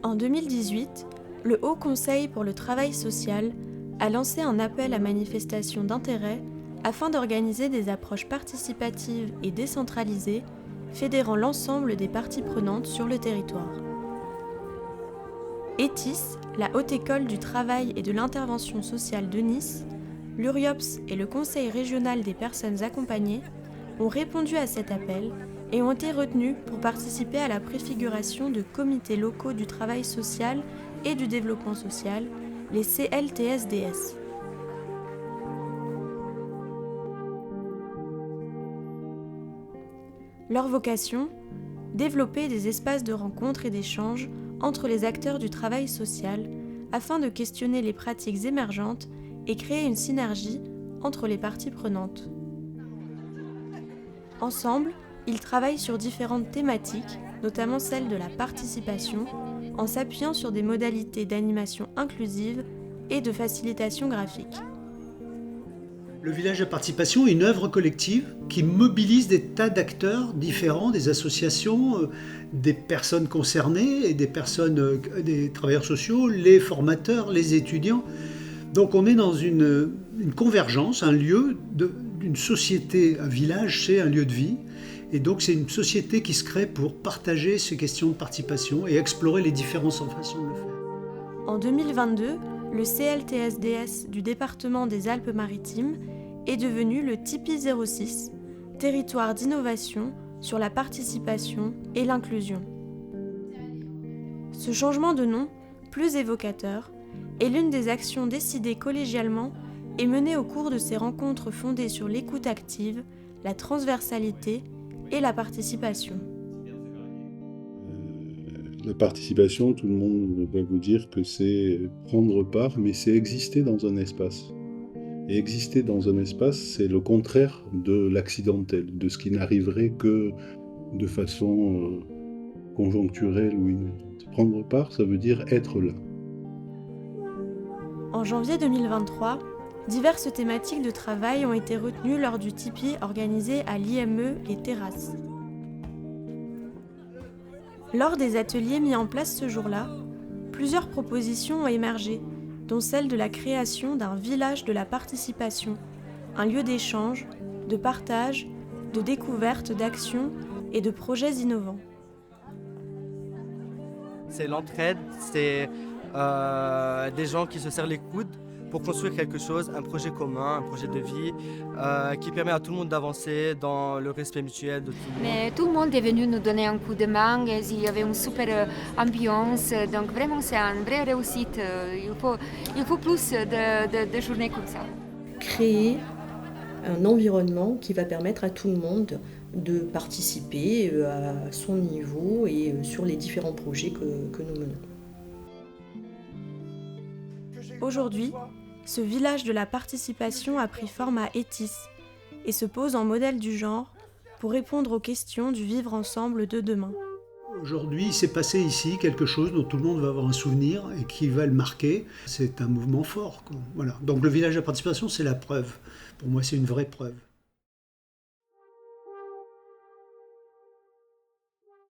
En 2018, le Haut Conseil pour le travail social a lancé un appel à manifestation d'intérêt afin d'organiser des approches participatives et décentralisées fédérant l'ensemble des parties prenantes sur le territoire. ETIS, la Haute École du Travail et de l'Intervention sociale de Nice, l'URIOPS et le Conseil régional des personnes accompagnées ont répondu à cet appel et ont été retenus pour participer à la préfiguration de comités locaux du travail social et du développement social, les CLTSDS. Leur vocation : développer des espaces de rencontre et d'échange entre les acteurs du travail social afin de questionner les pratiques émergentes et créer une synergie entre les parties prenantes. Ensemble, ils travaillent sur différentes thématiques, notamment celle de la participation, en s'appuyant sur des modalités d'animation inclusive et de facilitation graphique. Le village de participation est une œuvre collective qui mobilise des tas d'acteurs différents, des associations, des personnes concernées, et des travailleurs sociaux, les formateurs, les étudiants. Donc on est dans une convergence, un lieu d'une société, un village, c'est un lieu de vie. Et donc c'est une société qui se crée pour partager ces questions de participation et explorer les différentes façons de le faire. En 2022, le CLTSDS du département des Alpes-Maritimes est devenu le Tipeee 06, territoire d'innovation sur la participation et l'inclusion. Ce changement de nom, plus évocateur, est l'une des actions décidées collégialement et menées au cours de ces rencontres fondées sur l'écoute active, la transversalité et la participation. La participation, tout le monde va vous dire que c'est prendre part, mais c'est exister dans un espace. Et exister dans un espace, c'est le contraire de l'accidentel, de ce qui n'arriverait que de façon conjoncturelle ou inhérente. Prendre part, ça veut dire être là. En janvier 2023, diverses thématiques de travail ont été retenues lors du Tipeee organisé à l'IME Les Terrasses. Lors des ateliers mis en place ce jour-là, plusieurs propositions ont émergé, dont celle de la création d'un village de la participation, un lieu d'échange, de partage, de découverte d'actions et de projets innovants. C'est l'entraide, c'est des gens qui se serrent les coudes pour construire quelque chose, un projet commun, un projet de vie qui permet à tout le monde d'avancer dans le respect mutuel de tout le monde. Mais tout le monde est venu nous donner un coup de main, et il y avait une super ambiance, donc vraiment c'est une vraie réussite. Il faut plus de journées comme ça. Créer un environnement qui va permettre à tout le monde de participer à son niveau et sur les différents projets que nous menons. Aujourd'hui, ce village de la participation a pris forme à ETIS et se pose en modèle du genre pour répondre aux questions du vivre ensemble de demain. Aujourd'hui, il s'est passé ici quelque chose dont tout le monde va avoir un souvenir et qui va le marquer. C'est un mouvement fort, quoi. Voilà. Donc le village de la participation, c'est la preuve. Pour moi, c'est une vraie preuve.